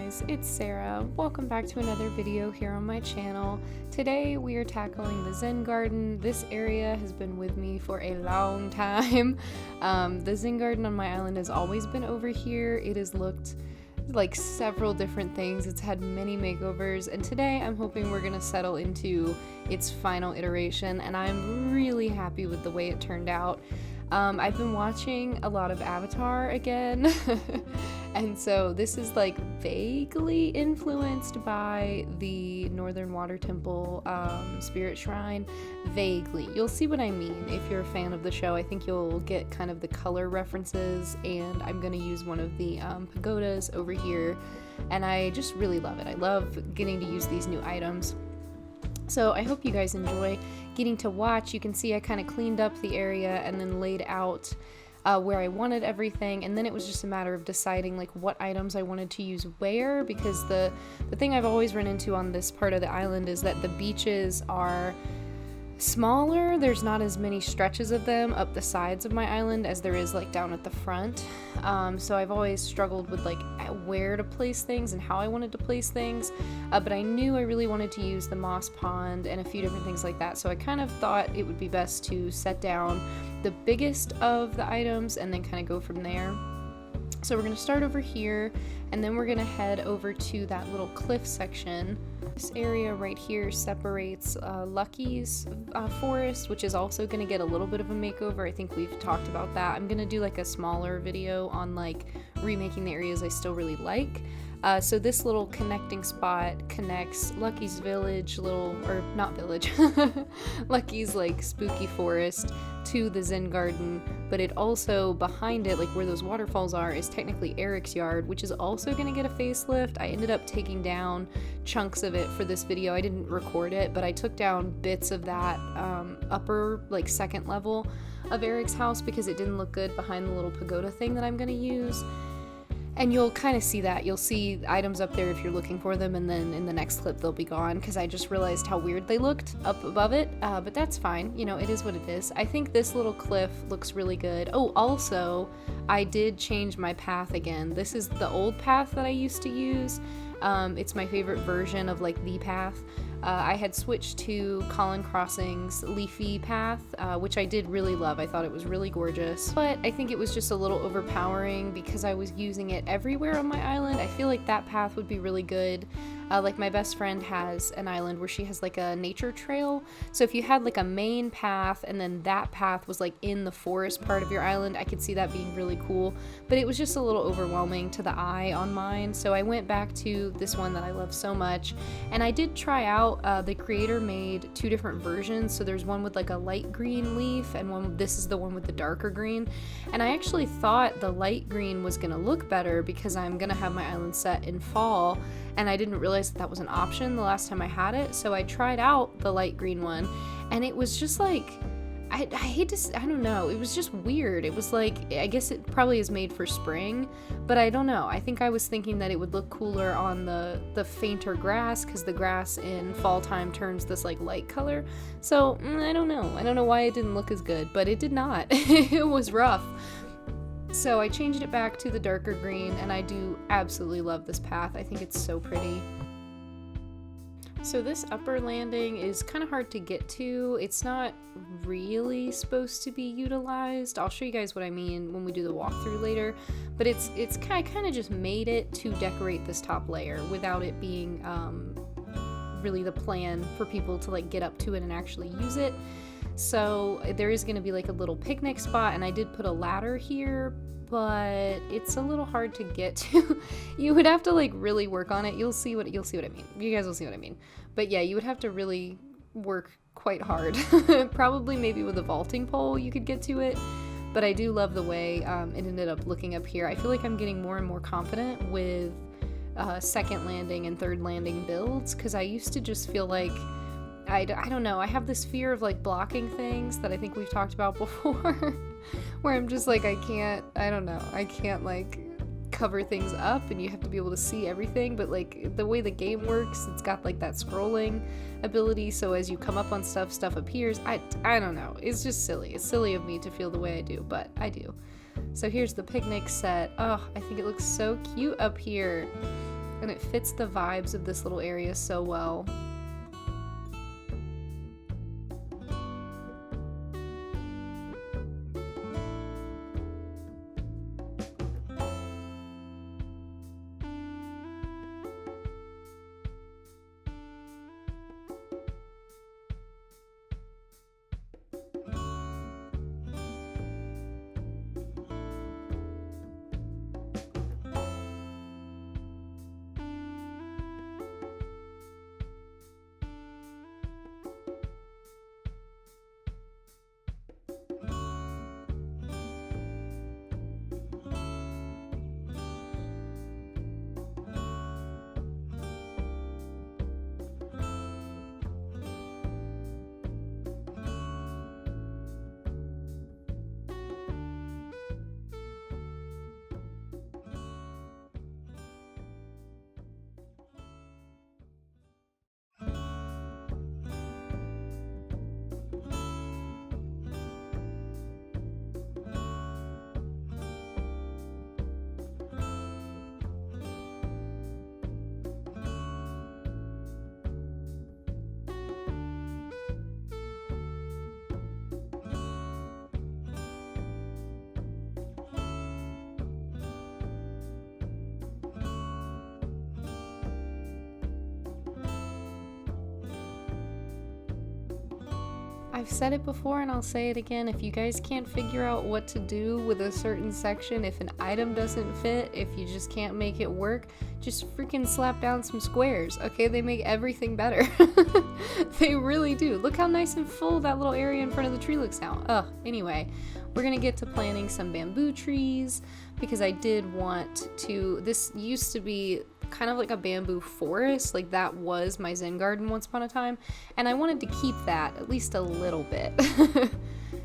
guys, it's Sarah. Welcome back to another video here on my channel. Today we are tackling the Zen Garden. This area has been with me for a long time. The Zen Garden on my island has always been over here. It has looked like several different things. It's had many makeovers, and today I'm hoping we're gonna settle into its final iteration, and I'm really happy with the way it turned out. I've been watching a lot of Avatar again, and so this is like vaguely influenced by the Northern Water Temple Spirit Shrine. Vaguely. You'll see what I mean if you're a fan of the show. I think you'll get kind of the color references, and I'm going to use one of the pagodas over here, and I just really love it. I love getting to use these new items. So I hope you guys enjoy getting to watch. You can see I kind of cleaned up the area and then laid out where I wanted everything, and then it was just a matter of deciding like what items I wanted to use where, because the thing I've always run into on this part of the island is that the beaches are smaller. There's not as many stretches of them up the sides of my island as there is like down at the front. So I've always struggled with like where to place things and how I wanted to place things, but I knew I really wanted to use the moss pond and a few different things like that, so I kind of thought it would be best to set down the biggest of the items and then kind of go from there. So we're going to start over here, and then we're going to head over to that little cliff section. This area right here separates Lucky's forest, which is also going to get a little bit of a makeover. I think we've talked about that. I'm going to do like a smaller video on like remaking the areas I still really like. So this little connecting spot connects Lucky's village, Lucky's like spooky forest to the Zen Garden, but it also, behind it, like where those waterfalls are, is technically Eric's yard, which is also going to get a facelift. I ended up taking down chunks of it for this video. I didn't record it, but I took down bits of that upper, like second level of Eric's house because it didn't look good behind the little pagoda thing that I'm going to use. And you'll kind of see that. You'll see items up there if you're looking for them, and then in the next clip they'll be gone because I just realized how weird they looked up above it, but that's fine. You know, it is what it is. I think this little cliff looks really good. Oh, also, I did change my path again. This is the old path that I used to use. It's my favorite version of like the path. I had switched to Colin Crossing's leafy path, which I did really love. I thought it was really gorgeous, but I think it was just a little overpowering because I was using it everywhere on my island. I feel like that path would be really good. Like my best friend has an island where she has like a nature trail, so if you had like a main path and then that path was like in the forest part of your island, I could see that being really cool, but it was just a little overwhelming to the eye on mine, so I went back to this one that I love so much. And I did try out, the creator made two different versions, so there's one with like a light green leaf and this is the one with the darker green, and I actually thought the light green was gonna look better because I'm gonna have my island set in fall, and I didn't realize that was an option the last time I had it, so I tried out the light green one, and it was just like, I don't know, it was just weird. It was like, I guess it probably is made for spring, but I don't know. I think I was thinking that it would look cooler on the fainter grass, because the grass in fall time turns this like light color, so I don't know why it didn't look as good, but it did not. It was rough. So I changed it back to the darker green, and I do absolutely love this path. I think it's so pretty. So this upper landing is kind of hard to get to. It's not really supposed to be utilized. I'll show you guys what I mean when we do the walkthrough later, but it's kind of just made it to decorate this top layer without it being really the plan for people to like get up to it and actually use it. So there is going to be like a little picnic spot, and I did put a ladder here, but it's a little hard to get to. You would have to like really work on it. You'll see what I mean. You guys will see what I mean. But yeah, you would have to really work quite hard. Probably maybe with a vaulting pole you could get to it. But I do love the way it ended up looking up here. I feel like I'm getting more and more confident with second landing and third landing builds, because I used to just feel like I don't know, I have this fear of like blocking things that I think we've talked about before, where I'm just like, I can't like cover things up and you have to be able to see everything, but like the way the game works, it's got like that scrolling ability, so as you come up on stuff appears. I don't know, it's just silly. It's silly of me to feel the way I do, but I do. So here's the picnic set. Oh, I think it looks so cute up here, and it fits the vibes of this little area so well. I've said it before and I'll say it again, if you guys can't figure out what to do with a certain section, if an item doesn't fit, if you just can't make it work, just freaking slap down some squares, okay? They make everything better. They really do. Look how nice and full that little area in front of the tree looks now. Anyway, we're gonna get to planting some bamboo trees because I did want to, this used to be kind of like a bamboo forest, like that was my Zen garden once upon a time, and I wanted to keep that at least a little bit.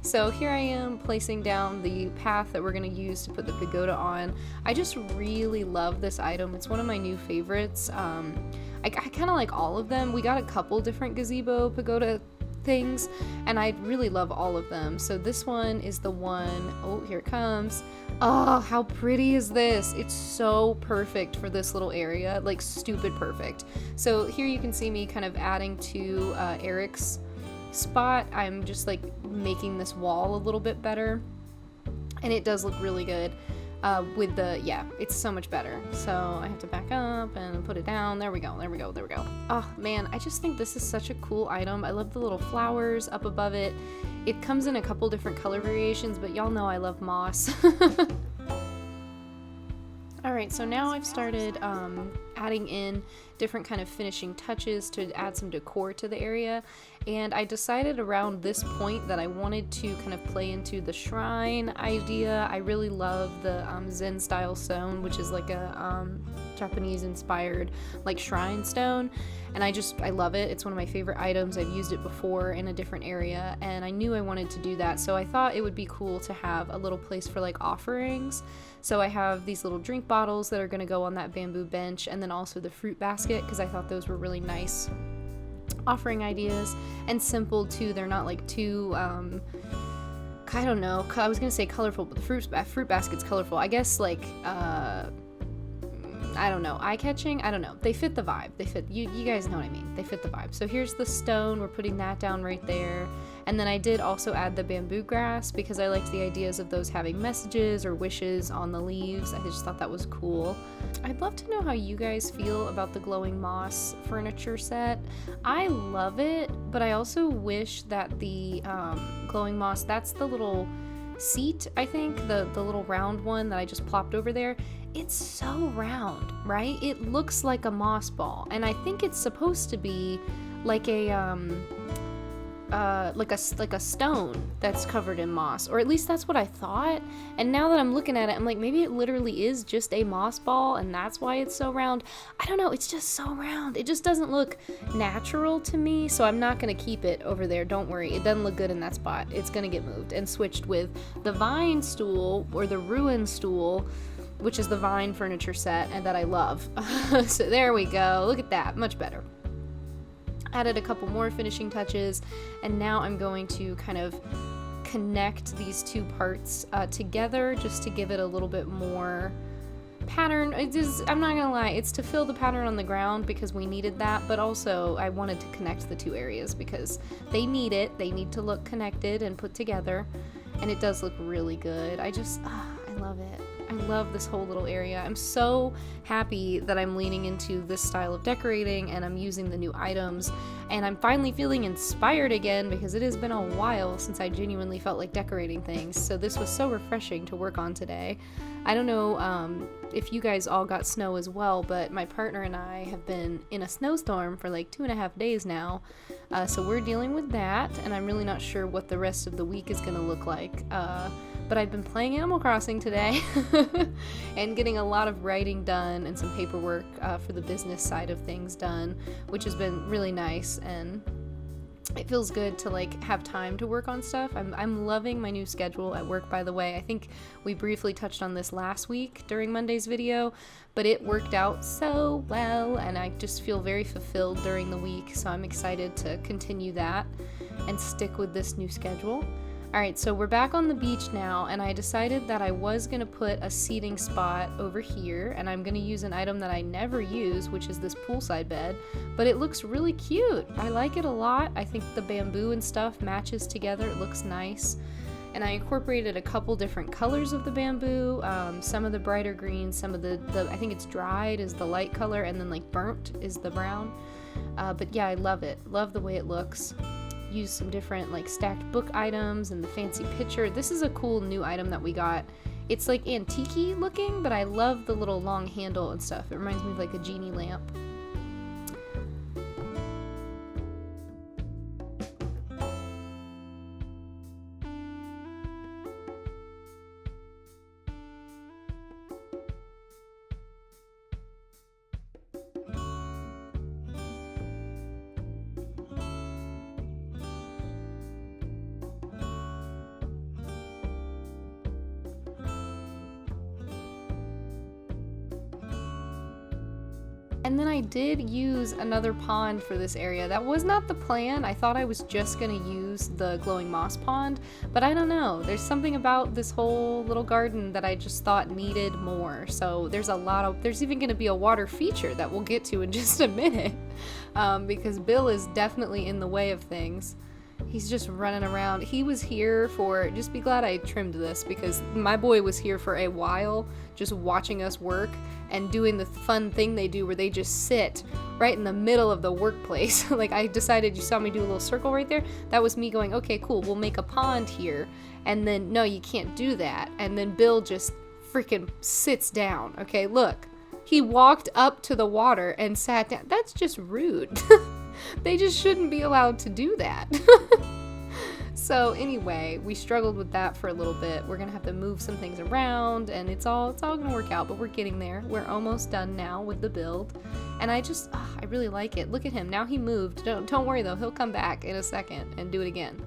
So here I am placing down the path that we're going to use to put the pagoda on. I just really love this item. It's one of my new favorites. I kind of like all of them. We got a couple different gazebo pagoda things, and I really love all of them. So this one is the one, oh, here it comes. Oh, how pretty is this? It's so perfect for this little area, like stupid perfect. So here you can see me kind of adding to Eric's spot. I'm just like making this wall a little bit better, and it does look really good. With the, yeah, it's so much better. So I have to back up and put it down. There we go. Oh man, I just think this is such a cool item. I love the little flowers up above it. It comes in a couple different color variations, but y'all know I love moss. Alright, so now I've started adding in different kind of finishing touches to add some decor to the area, and I decided around this point that I wanted to kind of play into the shrine idea. I really love the Zen style stone, which is like a Japanese inspired like shrine stone, and I love it. It's one of my favorite items. I've used it before in a different area, and I knew I wanted to do that, so I thought it would be cool to have a little place for like offerings. So I have these little drink bottles that are going to go on that bamboo bench, and then also the fruit basket, because I thought those were really nice offering ideas, and simple too. They're not like too I don't know, I was gonna say colorful, but the fruit basket's colorful, I guess, like I don't know, eye-catching? I don't know. They fit the vibe. They fit, you guys know what I mean. They fit the vibe. So here's the stone. We're putting that down right there. And then I did also add the bamboo grass because I liked the ideas of those having messages or wishes on the leaves. I just thought that was cool. I'd love to know how you guys feel about the glowing moss furniture set. I love it, but I also wish that the glowing moss, that's the little seat, I think, the little round one that I just plopped over there. It's so round, right? It looks like a moss ball, and I think it's supposed to be like a stone that's covered in moss, or at least that's what I thought. And now that I'm looking at it, I'm like, maybe it literally is just a moss ball, and that's why it's so round. I don't know, it's just so round. It just doesn't look natural to me, so I'm not gonna keep it over there. Don't worry, it doesn't look good in that spot. It's gonna get moved and switched with the vine stool or the ruin stool which is the Vine furniture set, and that I love. So there we go. Look at that. Much better. Added a couple more finishing touches, and now I'm going to kind of connect these two parts together just to give it a little bit more pattern. I'm not gonna lie, it's to fill the pattern on the ground because we needed that, but also I wanted to connect the two areas because they need it. They need to look connected and put together, and it does look really good. I love it. I love this whole little area. I'm so happy that I'm leaning into this style of decorating and I'm using the new items, and I'm finally feeling inspired again because it has been a while since I genuinely felt like decorating things. So this was so refreshing to work on today. I don't know if you guys all got snow as well, but my partner and I have been in a snowstorm for like 2.5 days now. So we're dealing with that, and I'm really not sure what the rest of the week is gonna look like. But I've been playing Animal Crossing today and getting a lot of writing done and some paperwork for the business side of things done, which has been really nice, and it feels good to like have time to work on stuff. I'm loving my new schedule at work, by the way. I think we briefly touched on this last week during Monday's video, but it worked out so well, and I just feel very fulfilled during the week, so I'm excited to continue that and stick with this new schedule. Alright, so we're back on the beach now, and I decided that I was going to put a seating spot over here, and I'm going to use an item that I never use, which is this poolside bed, but it looks really cute. I like it a lot. I think the bamboo and stuff matches together. It looks nice. And I incorporated a couple different colors of the bamboo, some of the brighter green, some of the I think it's dried is the light color, and then like burnt is the brown. But yeah, I love it. Love the way it looks. Use some different like stacked book items and the fancy picture. This is a cool new item that we got. It's like antique-y looking, but I love the little long handle and stuff. It reminds me of like a genie lamp. And then I did use another pond for this area. That was not the plan. I thought I was just gonna use the glowing moss pond, but I don't know. There's something about this whole little garden that I just thought needed more. So there's even gonna be a water feature that we'll get to in just a minute, because Bill is definitely in the way of things. He's just running around. He was here for, just be glad I trimmed this, because my boy was here for a while just watching us work and doing the fun thing they do where they just sit right in the middle of the workplace. Like I decided, you saw me do a little circle right there? That was me going, okay, cool, we'll make a pond here. And then, no, you can't do that. And then Bill just freaking sits down. Okay, look. He walked up to the water and sat down. That's just rude. They just shouldn't be allowed to do that. So anyway, we struggled with that for a little bit. We're gonna have to move some things around, and it's all gonna work out, but we're getting there. We're almost done now with the build, and I really like it. Look at him, now he moved. Don't worry though, he'll come back in a second and do it again.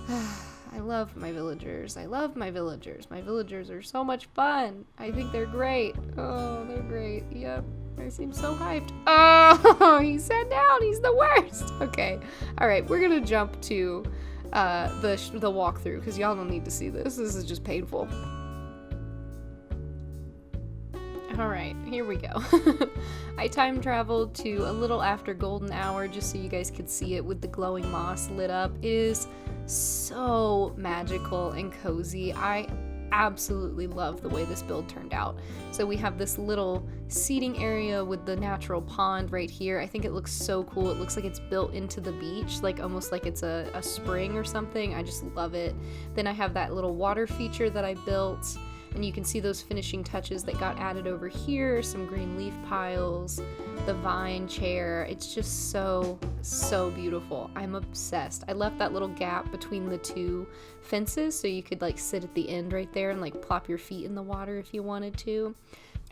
I love my villagers. I love my villagers. My villagers are so much fun. I think they're great. Oh, they're great. Yep. I seem so hyped. Oh, he sat down. He's the worst. Okay. All right. We're going to jump to the walkthrough because y'all don't need to see this. This is just painful. All right. Here we go. I time traveled to a little after golden hour just so you guys could see it with the glowing moss lit up. It is so magical and cozy. I absolutely love the way this build turned out. So we have this little seating area with the natural pond right here. I think it looks so cool. It looks like it's built into the beach, like almost like it's a spring or something. I just love it. Then I have that little water feature that I built, and you can see those finishing touches that got added over here, some green leaf piles, the vine chair. It's just so beautiful. I'm obsessed. I left that little gap between the two fences so you could like sit at the end right there and like plop your feet in the water if you wanted to.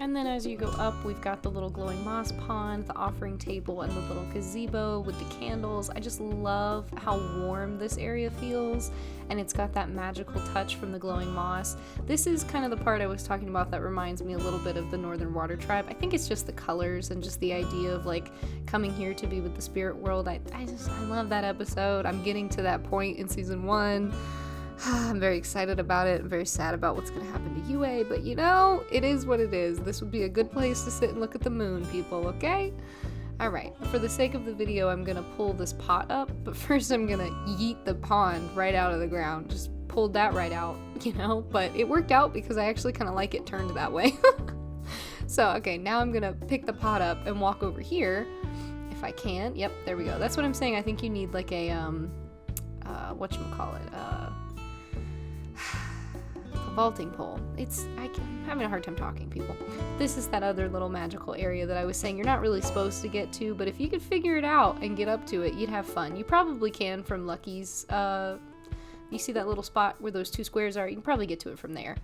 And then as you go up, we've got the little glowing moss pond, the offering table, and the little gazebo with the candles. I just love how warm this area feels, and it's got that magical touch from the glowing moss. This is kind of the part I was talking about that reminds me a little bit of the Northern Water Tribe. I think it's just the colors and just the idea of like coming here to be with the spirit world. I love that episode. I'm getting to that point in season 1. I'm very excited about it. I'm very sad about what's going to happen to Yue, but you know, it is what it is. This would be a good place to sit and look at the moon, people, okay? Alright, for the sake of the video, I'm going to pull this pot up, but first I'm going to yeet the pond right out of the ground. Just pulled that right out, you know? But it worked out because I actually kind of like it turned that way. So, okay, now I'm going to pick the pot up and walk over here, if I can. Yep, there we go. That's what I'm saying. I think you need like a, whatchamacallit, vaulting pole. I'm having a hard time talking, people. This is that other little magical area that I was saying you're not really supposed to get to, but if you could figure it out and get up to it, you'd have fun. You probably can from Lucky's, you see that little spot where those 2 squares are? You can probably get to it from there.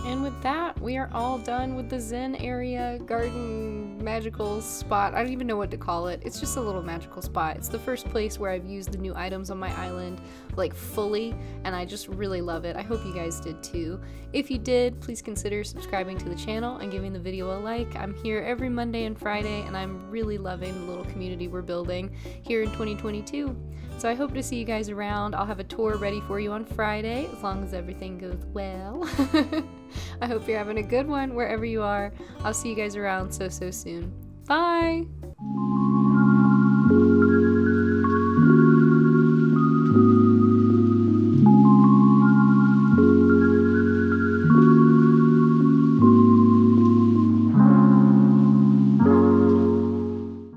And with that, we are all done with the Zen area, garden, magical spot. I don't even know what to call it. It's just a little magical spot. It's the first place where I've used the new items on my island, like fully, and I just really love it. I hope you guys did too. If you did, please consider subscribing to the channel and giving the video a like. I'm here every Monday and Friday, and I'm really loving the little community we're building here in 2022. So I hope to see you guys around. I'll have a tour ready for you on Friday, as long as everything goes well. I hope you're having a good one wherever you are. I'll see you guys around so soon. Bye!